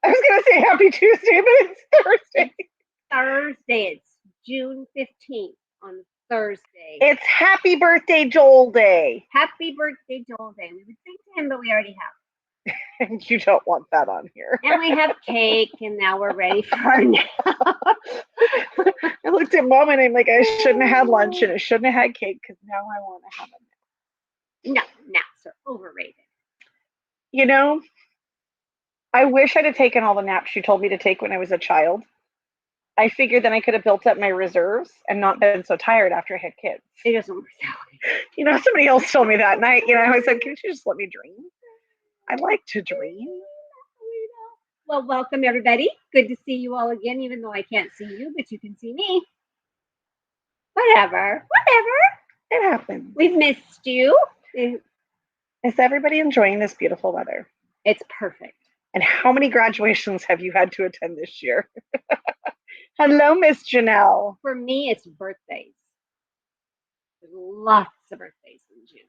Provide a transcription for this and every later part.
I was going to say happy Tuesday, but it's Thursday. Thursday. It's June 15th on Thursday. It's happy birthday, Joel Day. Happy birthday, Joel Day. We would sing to him, but we already have. And you don't want that on here. And we have cake, and now we're ready for our nap. I looked at Mom and I'm like, I shouldn't have had lunch and I shouldn't have had cake because now I want to have a nap. No, naps are overrated. You know, I wish I'd have taken all the naps she told me to take when I was a child. I figured then I could have built up my reserves and not been so tired after I had kids. It doesn't work that way. Somebody else told me that night. I said, "Can't you just let me dream? I like to dream." Well, welcome everybody. Good to see you all again, even though I can't see you, but you can see me. Whatever. It happens. We've missed you. Is everybody enjoying this beautiful weather? It's perfect. And how many graduations have you had to attend this year? Hello, Miss Janelle. For me, it's birthdays. There's lots of birthdays in June.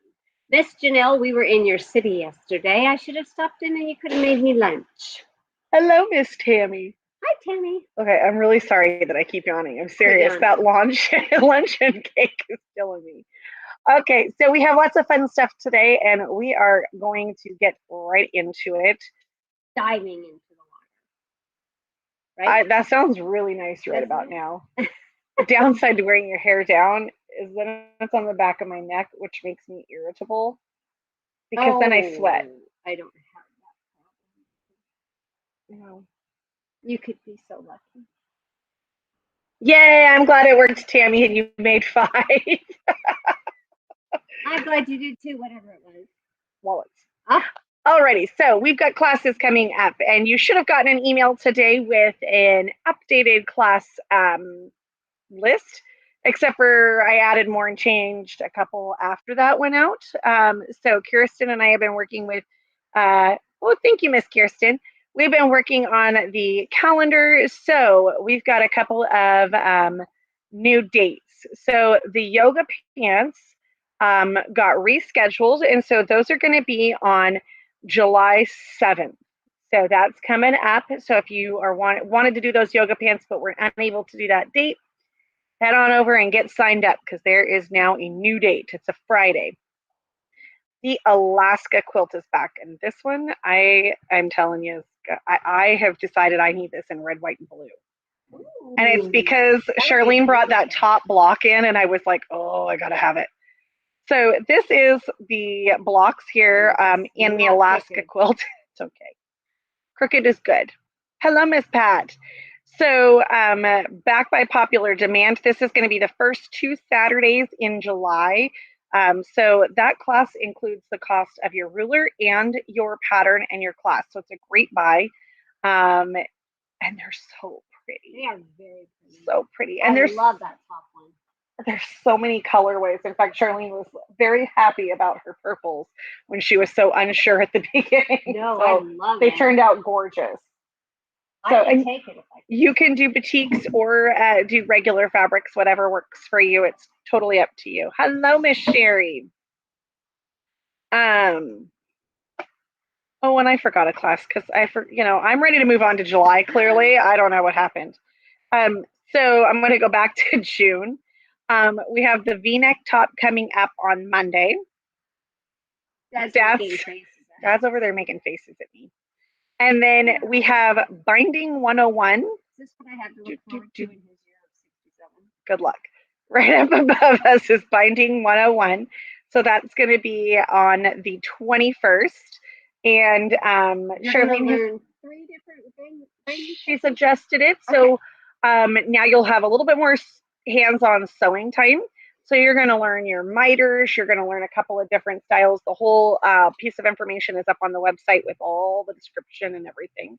Miss Janelle, we were in your city yesterday. I should have stopped in and you could have made me lunch. Hello, Miss Tammy. Hi, Tammy. Okay, I'm really sorry that I keep yawning. I'm serious. That lunch and cake is killing me. Okay, so we have lots of fun stuff today, and we are going to get right into it. Diving into the water. Right? That sounds really nice right about now. The downside to wearing your hair down is that it's on the back of my neck, which makes me irritable because then I sweat. I don't have that problem. No. You could be so lucky. Yay, I'm glad it worked, Tammy, and you made 5. I'm glad you did too, whatever it was. Wallets. Alrighty, so we've got classes coming up, and you should have gotten an email today with an updated class list, except for I added more and changed a couple after that went out. So Kirsten and I have been working with, thank you, Miss Kirsten. We've been working on the calendar, so we've got a couple of new dates. So the yoga pants got rescheduled, and so those are going to be on July 7th. So that's coming up. So if you are wanted to do those yoga pants but were unable to do that date, head on over and get signed up because there is now a new date. It's a Friday. The Alaska quilt is back, and this one I'm telling you, I have decided I need this in red, white, and blue. Ooh, and it's because Charlene brought that top block in, and I was like, oh, I gotta have it. So this is the blocks here in the Alaska quilt. It's okay. Crooked is good. Hello, Miss Pat. So back by popular demand, this is going to be the first 2 Saturdays in July. So that class includes the cost of your ruler and your pattern and your class. So it's a great buy. And they're so pretty. They are very pretty. So pretty. And I love that top one. There's so many colorways. In fact, Charlene was very happy about her purples when she was so unsure at the beginning. No, so I love it. They turned out gorgeous. So I can take it if I can. You can do batiks or do regular fabrics, whatever works for you. It's totally up to you. Hello, Miss Sherry. And I forgot a class because I'm ready to move on to July. Clearly, I don't know what happened. So I'm going to go back to June. We have the V-neck top coming up on Monday. Dad's over there making faces at me. And then we have Binding 101. Is this what I have to look forward to in his year of 67? Good luck. Right up above us is Binding 101. So that's going to be on the 21st. And Charlene learn 3 different things. She's adjusted it. So now you'll have a little bit more hands-on sewing time. So you're going to learn your miters. You're going to learn a couple of different styles. The whole piece of information is up on the website with all the description and everything,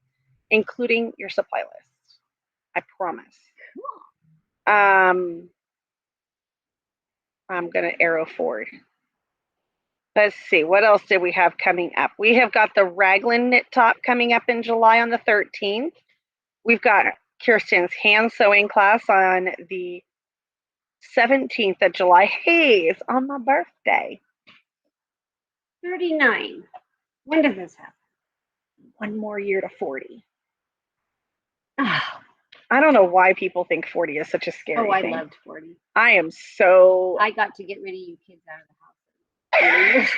including your supply list. I promise. Cool. I'm going to arrow forward. Let's see. What else did we have coming up? We have got the Raglan knit top coming up in July on the 13th. We've got Kirsten's hand sewing class on the 17th of July. Hey, it's on my birthday. 39. When does this happen? One more year to 40. I don't know why people think 40 is such a scary Oh, I thing. loved 40. I am so I got to get rid of you kids out of the house.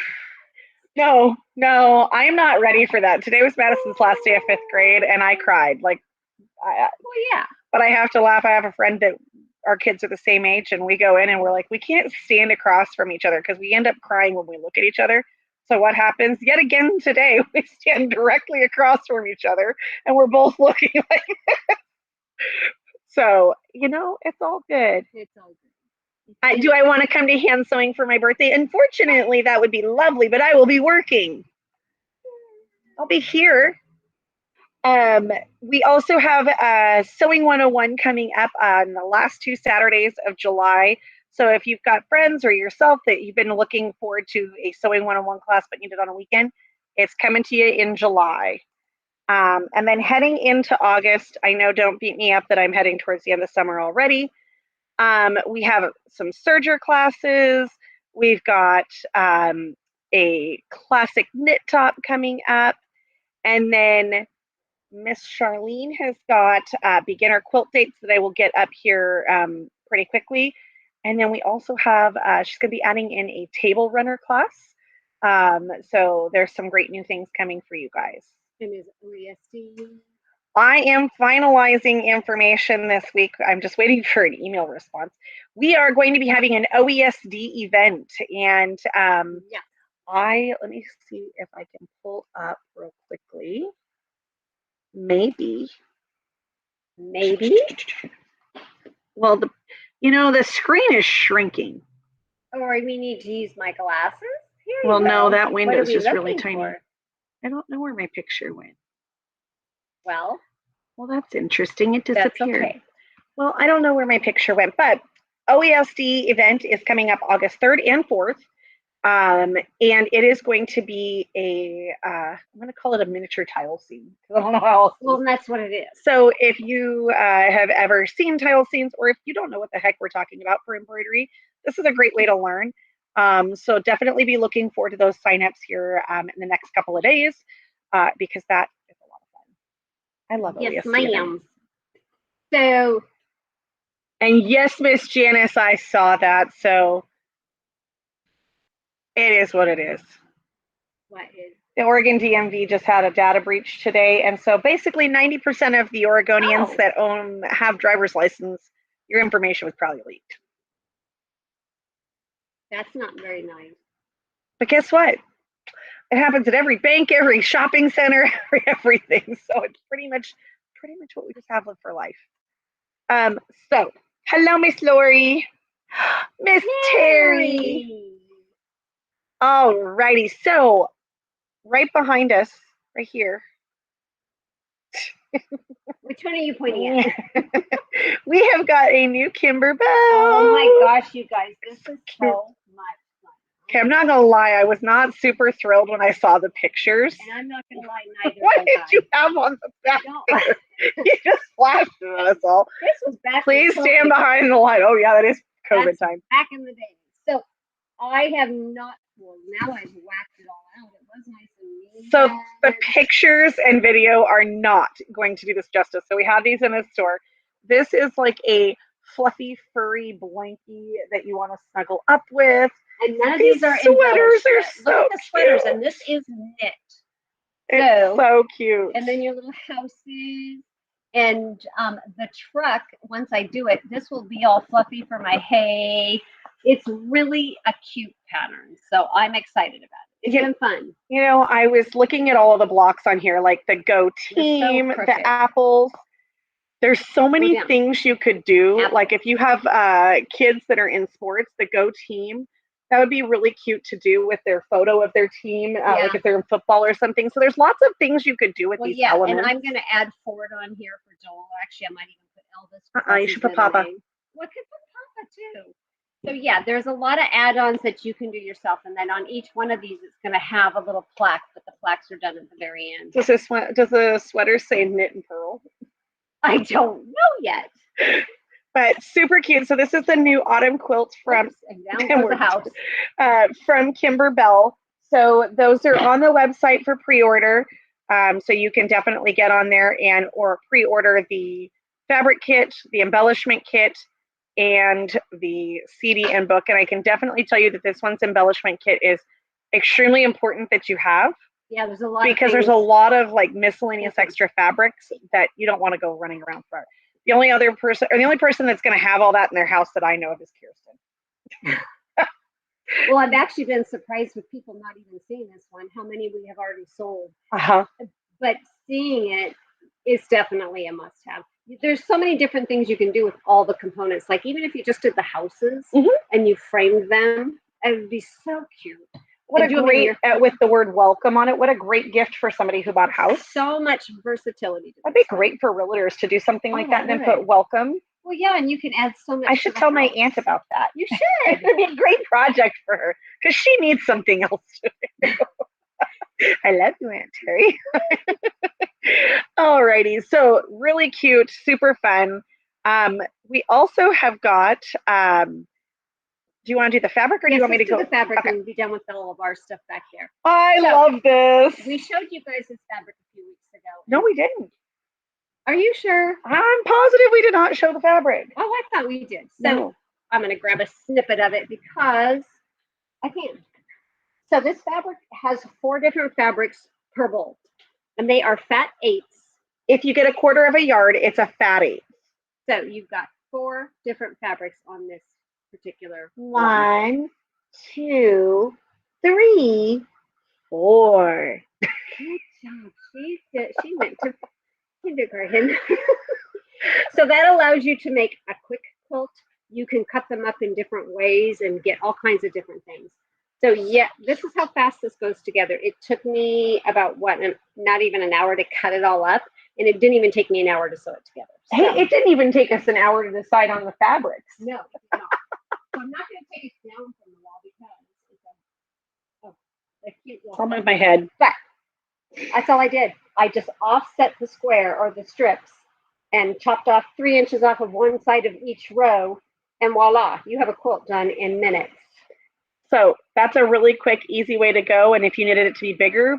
no, I am not ready for that. Today was Madison's last day of 5th grade, and I cried. Well, yeah. But I have to laugh. I have a friend that our kids are the same age, and we go in and we're like, we can't stand across from each other because we end up crying when we look at each other. So what happens yet again today? We stand directly across from each other, and we're both looking like. So it's all good. It's all good. Do I want to come to hand sewing for my birthday? Unfortunately, that would be lovely, but I will be working. I'll be here. We also have Sewing 101 coming up on the last 2 Saturdays of July. So if you've got friends or yourself that you've been looking forward to a Sewing 101 class but need it on a weekend, it's coming to you in July. And then heading into August, I know, don't beat me up that I'm heading towards the end of summer already. We have some serger classes. We've got a classic knit top coming up. And then Miss Charlene has got beginner quilt dates that I will get up here pretty quickly. And then we also have, she's going to be adding in a table runner class. So there's some great new things coming for you guys. And is OESD? I am finalizing information this week. I'm just waiting for an email response. We are going to be having an OESD event, and let me see if I can pull up real quickly. Maybe. Well, the screen is shrinking. Or we need to use my glasses? Well, no, that window is just really looking tiny. for? I don't know where my picture went. Well, that's interesting. It that's disappeared. okay. Well, I don't know where my picture went, but OESD event is coming up August 3rd and 4th. And it is going to be I'm going to call it a miniature tile scene, because I don't know how else. Well, that's what it is. So if you have ever seen tile scenes, or if you don't know what the heck we're talking about for embroidery, this is a great way to learn. So definitely be looking forward to those signups here in the next couple of days, because that is a lot of fun. I love it. Yes, ma'am. So. And yes, Miss Janice, I saw that. So it is what it is. What is? The Oregon DMV just had a data breach today, and so basically 90% of the Oregonians that have driver's license, your information was probably leaked. That's not very nice. But guess what? It happens at every bank, every shopping center, everything. So it's pretty much what we just have lived for life. So hello, Miss Lori, Miss Terry. All righty. So right behind us, right here. Which one are you pointing at? We have got a new Kimber Bell. Oh my gosh, you guys, this is so much fun. Okay, I'm not gonna lie, I was not super thrilled when I saw the pictures. And I'm not gonna lie, neither. What did you have on the back? You just flashed it at us all. This was back. Please stand behind the light. Oh yeah, that is COVID time. Back in the day. So I have not. Well, now I've whacked it all out. It was nice and neat. So the pictures and video are not going to do this justice. So we have these in the store. This is like a fluffy, furry blankie that you want to snuggle up with. And none of these are sweaters. They're so Look at the sweaters, cute. and this is knit. It's so cute. And then your little houses. And the truck, once I do it, this will be all fluffy for my hay. It's really a cute pattern. So I'm excited about it. It's been fun. I was looking at all of the blocks on here, like the Go Team, the apples. There's so many things you could do. Like if you have kids that are in sports, the Go Team, that would be really cute to do with their photo of their team, like if they're in football or something. So there's lots of things you could do with these elements. And I'm going to add Ford on here for Joel. Actually, I might even put Elvis. You should put Papa. Well, I could put Papa too. So yeah, there's a lot of add-ons that you can do yourself, and then on each one of these, it's going to have a little plaque, but the plaques are done at the very end. Does the sweater say knit and pearl? I don't know yet. But super cute. So this is the new autumn quilt from the house. From Kimber Bell. So those are on the website for pre-order. So you can definitely get on there and or pre-order the fabric kit, the embellishment kit, and the CD and book. And I can definitely tell you that this one's embellishment kit is extremely important that you have. Yeah, there's a lot because there's a lot of like miscellaneous extra fabrics that you don't want to go running around for. The only other person, or the only person that's going to have all that in their house that I know of is Kirsten. Well, I've actually been surprised with people not even seeing this one, how many we have already sold. Uh-huh. But seeing it is definitely a must have. There's so many different things you can do with all the components. Like even if you just did the houses and you framed them, it would be so cute. What a great, with the word welcome on it, what a great gift for somebody who bought a house. So much versatility. That'd be great for realtors to do something like that and then put welcome. Well, yeah, and you can add so much. I should tell my aunt about that. You should. It would be a great project for her because she needs something else to do. I love you, Aunt Terry. Alrighty, so really cute, super fun. We also have got, do you want to do the fabric or do you want me to go? The fabric and be done with all of our stuff back here. I love this. We showed you guys this fabric a few weeks ago. No, we didn't. Are you sure? I'm positive we did not show the fabric. Oh, I thought we did. So I'm going to grab a snippet of it because I can. So this fabric has 4 different fabrics per bolt, and they are fat 8s. If you get a 1/4 of a yard, it's a fat 8. So you've got 4 different fabrics on this particular 1, 2, 3, 4. Good job. She went to kindergarten. So that allows you to make a quick quilt. You can cut them up in different ways and get all kinds of different things. So yeah, this is how fast this goes together. It took me about not even an hour to cut it all up, and it didn't even take me an hour to sew it together. So, hey, it didn't even take us an hour to decide on the fabrics. No, it did not. So I'm not going to take it down from the wall because I'll move my head. But that's all I did. I just offset the square or the strips and chopped off 3 inches off of one side of each row, and voila, you have a quilt done in minutes. So that's a really quick, easy way to go. And if you needed it to be bigger,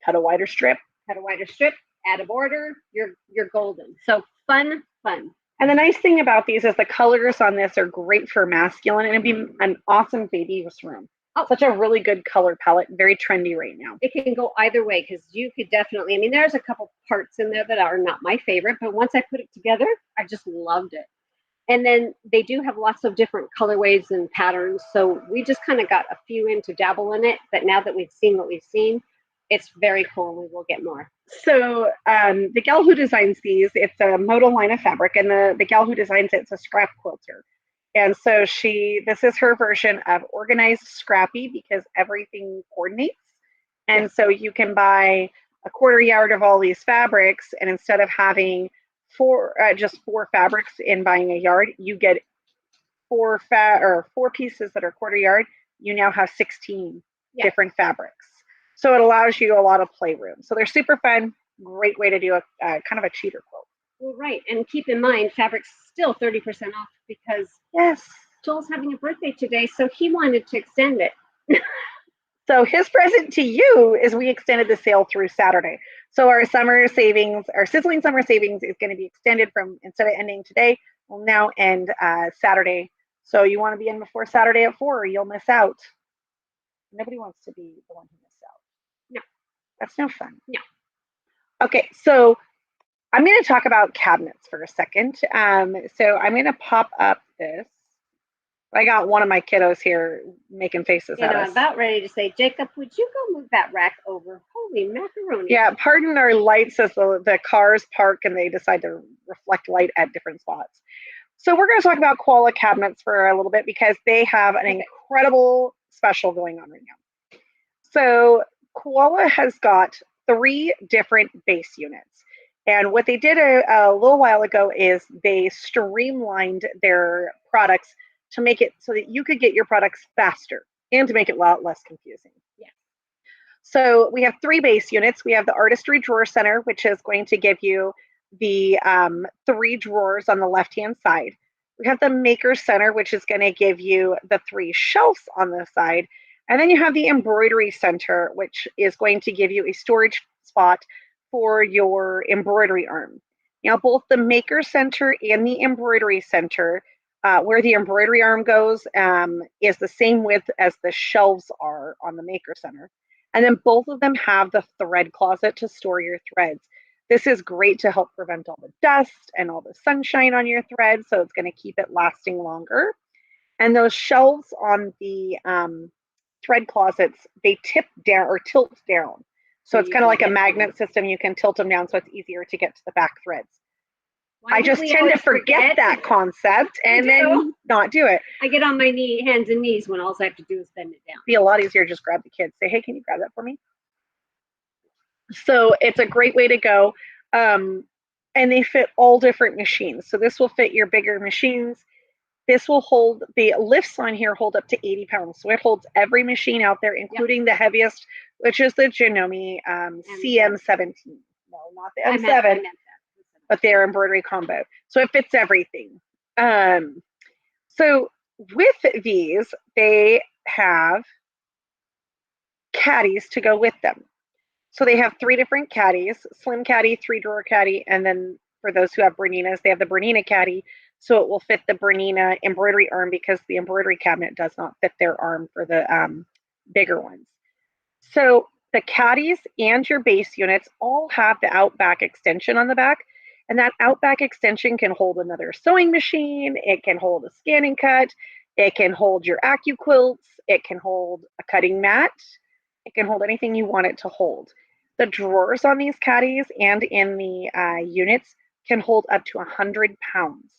cut a wider strip. Cut a wider strip, add a border, you're golden. So fun. And the nice thing about these is the colors on this are great for masculine, and it'd be an awesome baby's room. Oh, such a really good color palette, very trendy right now. It can go either way because you could definitely, I mean, there's a couple parts in there that are not my favorite, but once I put it together, I just loved it. And then they do have lots of different colorways and patterns. So we just kind of got a few in to dabble in it. But now that we've seen what we've seen, it's very cool and we will get more. So the gal who designs these, it's a modal line of fabric, and the gal who designs it's a scrap quilter. And so this is her version of organized scrappy because everything coordinates. And so you can buy a 1/4 yard of all these fabrics, and instead of having just 4 fabrics in buying a yard, you get 4 pieces that are 1/4 yard. You now have 16 different fabrics. So it allows you a lot of playroom. So they're super fun. Great way to do a kind of a cheater quilt. Well, right. And keep in mind, fabric's still 30% off because Joel's having a birthday today, so he wanted to extend it. So his present to you is we extended the sale through Saturday. So our summer savings, our sizzling summer savings is going to be extended from, instead of ending today, will now end Saturday. So you want to be in before Saturday at 4 or you'll miss out. Nobody wants to be the one who missed out. No. That's no fun. No. Okay, so I'm going to talk about cabinets for a second. So I'm going to pop up this. I got one of my kiddos here making faces at us. I'm about ready to say, Jacob, would you go move that rack over? Holy macaroni. Yeah, pardon our lights as the cars park and they decide to reflect light at different spots. So we're going to talk about Koala cabinets for a little bit because they have an incredible special going on right now. So Koala has got 3 different base units. And what they did a little while ago is they streamlined their products to make it so that you could get your products faster and to make it a lot less confusing. Yeah. So we have 3 base units. We have the Artistry Drawer Center, which is going to give you the 3 drawers on the left-hand side. We have the Maker Center, which is going to give you the 3 shelves on the side. And then you have the Embroidery Center, which is going to give you a storage spot for your embroidery arm. Now, both the Maker Center and the Embroidery Center, where the embroidery arm goes, is the same width as the shelves are on the Maker Center. And then both of them have the thread closet to store your threads. This is great to help prevent all the dust and all the sunshine on your thread, so it's going to keep it lasting longer. And those shelves on the thread closets, they tip down or tilt down. So it's kind of like a magnet system. You can tilt them down so it's easier to get to the back threds. I just tend to forget that concept and then not do it. I get on my hands and knees when all I have to do is bend it down. It'd be a lot easier to just grab the kids. Say, hey, can you grab that for me? So it's a great way to go. And they fit all different machines. So this will fit your bigger machines. This will hold, the lifts on here hold up to 80 pounds. So it holds every machine out there, including the heaviest, which is the Janome CM17. No, not the M7, but their embroidery combo. So it fits everything. So with these, they have caddies to go with them. So they have 3 different caddies, slim caddy, 3-drawer caddy, and then for those who have Berninas, they have the Bernina caddy. So it will fit the Bernina embroidery arm because the embroidery cabinet does not fit their arm for the bigger ones. So the caddies and your base units all have the Outback extension on the back. And that Outback extension can hold another sewing machine. It can hold a scan and cut. It can hold your AccuQuilts. It can hold a cutting mat. It can hold anything you want it to hold. The drawers on these caddies and in the units can hold up to 100 pounds.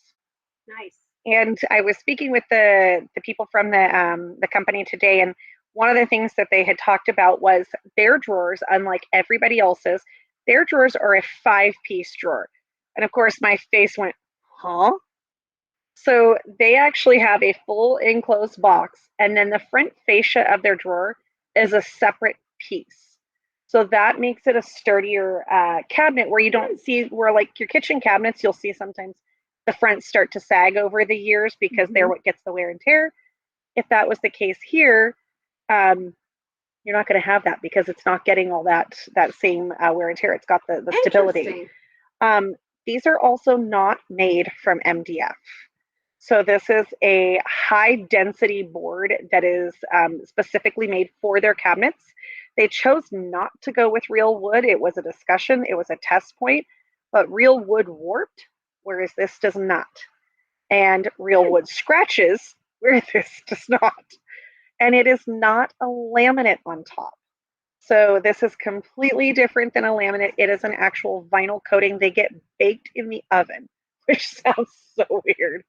Nice. And I was speaking with the people from the company today, and one of the things that they had talked about was their drawers, unlike everybody else's, their drawers are a 5-piece drawer. And of course, my face went, huh? So they actually have a full enclosed box, and then the front fascia of their drawer is a separate piece. So that makes it a sturdier cabinet where you don't see, where like your kitchen cabinets, you'll see sometimes the fronts start to sag over the years because they're what gets the wear and tear. If that was the case here, you're not going to have that because it's not getting all that same wear and tear. It's got the stability. These are also not made from MDF. So this is a high density board that is specifically made for their cabinets. They chose not to go with real wood. It was a discussion. It was a test point, but real wood warped, whereas this does not. And real wood scratches, where this does not. And it is not a laminate on top. So this is completely different than a laminate. It is an actual vinyl coating. They get baked in the oven, which sounds so weird.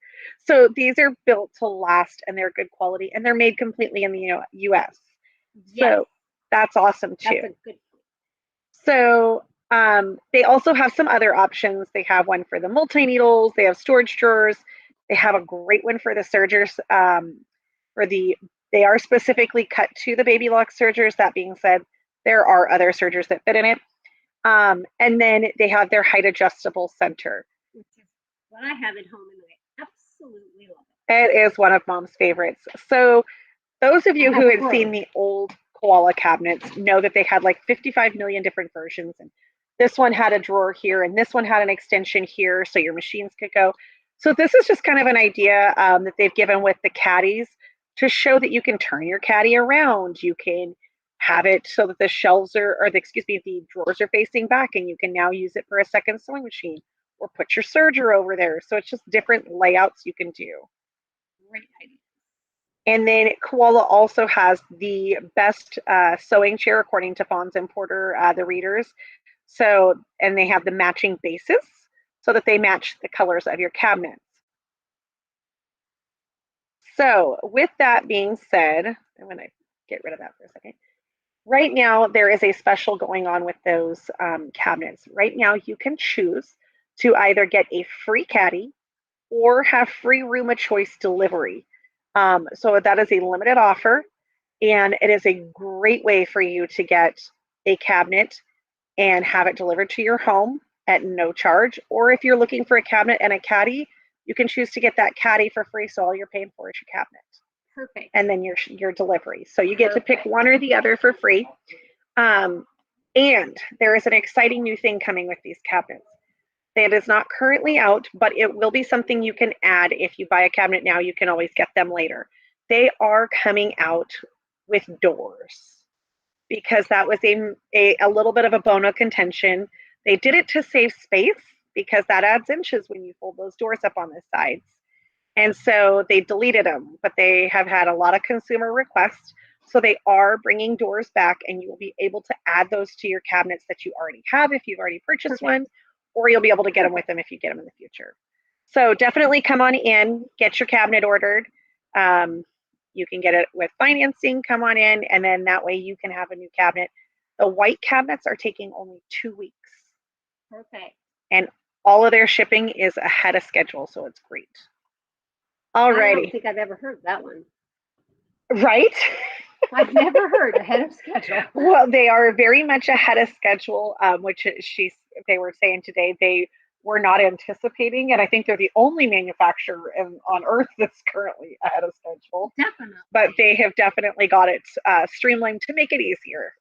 So these are built to last and they're good quality and they're made completely in the US. Yes. So that's awesome too. That's a good point. So they also have some other options. They have one for the multi-needles. They have storage drawers. They have a great one for the sergers. They are specifically cut to the Baby Lock sergers. That being said, there are other sergers that fit in it. And then they have their height adjustable center. Which is what I have at home and I absolutely love it. It is one of Mom's favorites. So those of you who had seen the old Koala cabinets know that they had like 55 million different versions. And this one had a drawer here and this one had an extension here so your machines could go. So this is just kind of an idea that they've given with the caddies to show that you can turn your caddy around. You can have it so that the shelves the drawers are facing back and you can now use it for a second sewing machine or put your serger over there. So it's just different layouts you can do. Great idea. And then Koala also has the best sewing chair according to Fons and Porter, the readers. So, and they have the matching bases so that they match the colors of your cabinets. So with that being said, I'm going to get rid of that for a second. Right now, there is a special going on with those cabinets. Right now, you can choose to either get a free caddy or have free room of choice delivery. So that is a limited offer, and it is a great way for you to get a cabinet and have it delivered to your home at no charge. Or if you're looking for a cabinet and a caddy, you can choose to get that caddy for free, so all you're paying for is your cabinet. Perfect. And then your delivery. So you get to pick one or the other for free. And there is an exciting new thing coming with these cabinets. It is not currently out, but it will be something you can add. If you buy a cabinet now, you can always get them later. They are coming out with doors because that was a little bit of a bone of contention. They did it to save space because that adds inches when you fold those doors up on the sides. And so they deleted them, but they have had a lot of consumer requests. So they are bringing doors back, and you will be able to add those to your cabinets that you already have if you've already purchased one, or you'll be able to get them with them if you get them in the future. So definitely come on in, get your cabinet ordered. You can get it with financing, come on in, and then that way you can have a new cabinet. The white cabinets are taking only 2 weeks. Perfect. And all of their shipping is ahead of schedule, so it's great. I Alrighty. don't think I've ever heard that one. Right? I've never heard ahead of schedule. Well, they are very much ahead of schedule, which they were saying today they were not anticipating, and I think they're the only manufacturer on Earth that's currently ahead of schedule. Definitely. But they have definitely got it streamlined to make it easier.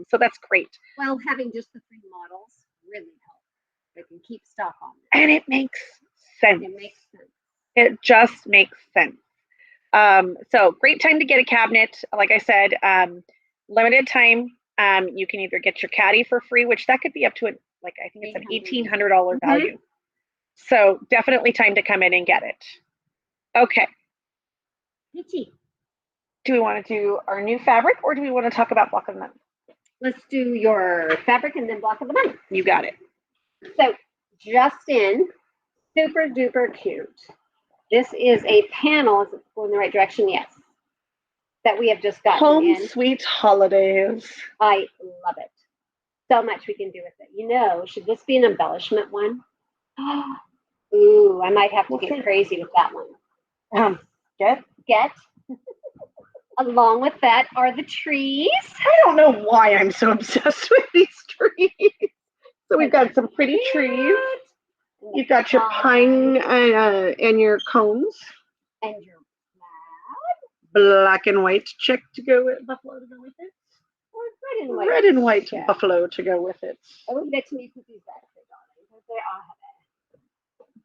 So that's great. Well, having just the 3 models really helps. They can keep stock on it. And it makes sense. It makes sense. It just makes sense. So great time to get a cabinet. Like I said, limited time. You can either get your caddy for free, which that could be up to I think it's an $1,800 value. So definitely time to come in and get it. Okay. Peachy. Do we want to do our new fabric, or do we want to talk about block of the month? Let's do your fabric and then block of the month. You got it. So Justin, super duper cute. This is a panel. Is it going in the right direction? Yes. That we have just gotten Home in. Sweet Holidays. I love it. So much we can do with it. You know, should this be an embellishment one? Ooh, I might have to get crazy with that one. Get. Along with that are the trees. I don't know why I'm so obsessed with these trees. So we've got some pretty trees. You've got your pine and your cones. And your black and white chick to go with buffalo to go with it. Or red and white. Red and white buffalo to go with it. Oh, let me put these back there, darling.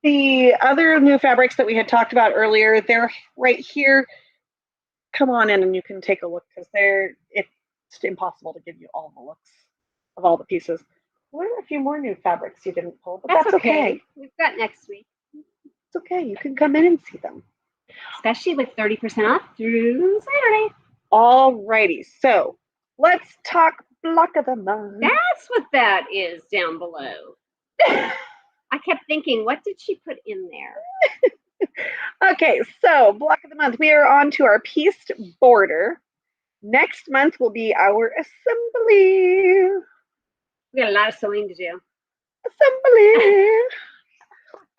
The other new fabrics that we had talked about earlier, they're right here. Come on in and you can take a look because it's impossible to give you all the looks of all the pieces. What are a few more new fabrics you didn't pull? But that's okay. We've got next week. It's okay. You can come in and see them. Especially with 30% off through Saturday. Alrighty. So let's talk block of the month. That's what that is down below. I kept thinking, what did she put in there? Okay, so block of the month. We are on to our pieced border. Next month will be our assembly. We got a lot of sewing to do. Assembly.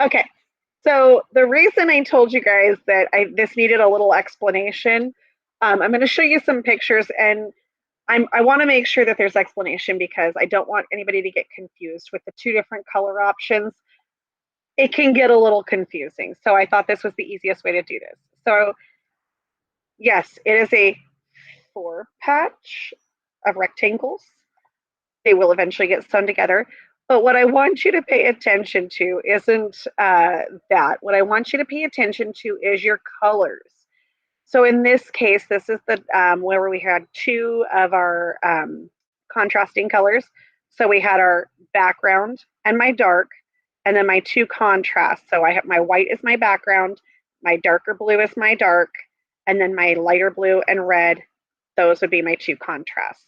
Okay, so the reason I told you guys that this needed a little explanation, I'm going to show you some pictures, and I want to make sure that there's explanation because I don't want anybody to get confused with the 2 different color options. It can get a little confusing, so I thought this was the easiest way to do this. So yes, it is a 4-patch of rectangles. They will eventually get sewn together. But what I want you to pay attention to isn't that. What I want you to pay attention to is your colors. So in this case, this is the where we had 2 of our contrasting colors. So we had our background and my dark, and then my 2 contrasts. So I have my white is my background, my darker blue is my dark, and then my lighter blue and red, those would be my 2 contrasts.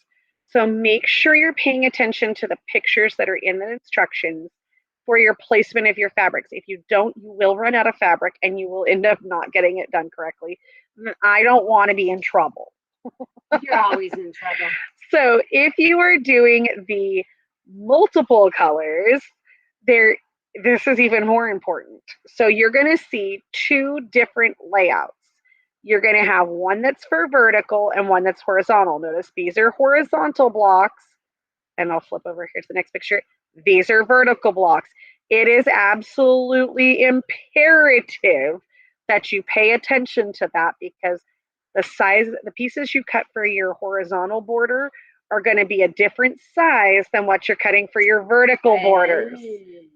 So make sure you're paying attention to the pictures that are in the instructions for your placement of your fabrics. If you don't, you will run out of fabric and you will end up not getting it done correctly. I don't want to be in trouble. You're always in trouble. So if you are doing the multiple colors, this is even more important. So you're going to see 2 different layouts. You're going to have one that's for vertical and one that's horizontal. Notice these are horizontal blocks. And I'll flip over here to the next picture. These are vertical blocks. It is absolutely imperative that you pay attention to that because the size, the pieces you cut for your horizontal border are going to be a different size than what you're cutting for your vertical borders.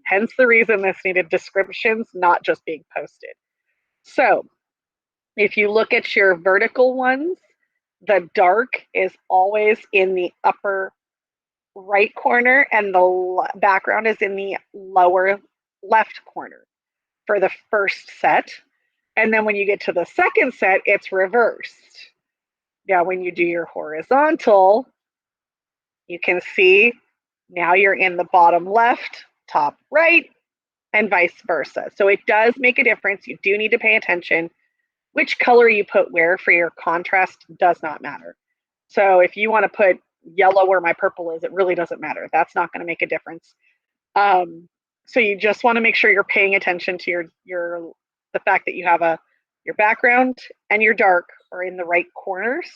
Hence the reason this needed descriptions, not just being posted. So if you look at your vertical ones, the dark is always in the upper right corner and the background is in the lower left corner for the first set. And then when you get to the second set, it's reversed. Now, when you do your horizontal, you can see now you're in the bottom left, top right, and vice versa. So it does make a difference. You do need to pay attention. Which color you put where for your contrast does not matter. So if you want to put yellow where my purple is, it really doesn't matter. That's not going to make a difference. So you just want to make sure you're paying attention to the fact that you have your background and your dark are in the right corners,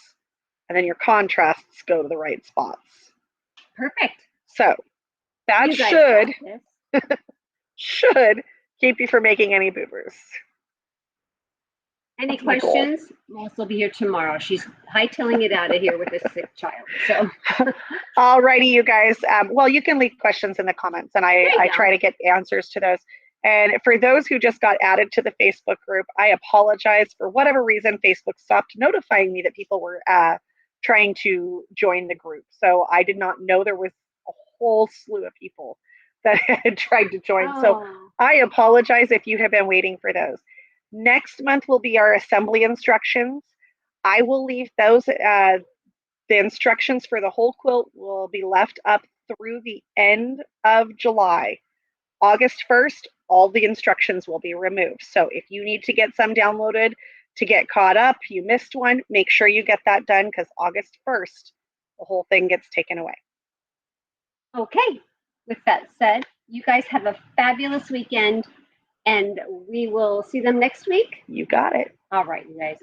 and then your contrasts go to the right spots. Perfect. So that should keep you from making any boo-boos. Any questions? Melissa will be here tomorrow. She's hightailing it out of here with a sick child. So, alrighty, you guys. Well, you can leave questions in the comments, and I try to get answers to those. And for those who just got added to the Facebook group, I apologize. For whatever reason, Facebook stopped notifying me that people were trying to join the group. So I did not know there was a whole slew of people that had tried to join. Oh. So I apologize if you have been waiting for those. Next month will be our assembly instructions. I will leave those, the instructions for the whole quilt will be left up through the end of July. August 1st, all the instructions will be removed. So if you need to get some downloaded to get caught up, you missed one, make sure you get that done because August 1st, the whole thing gets taken away. Okay, with that said, you guys have a fabulous weekend. And we will see them next week. You got it. All right, you guys.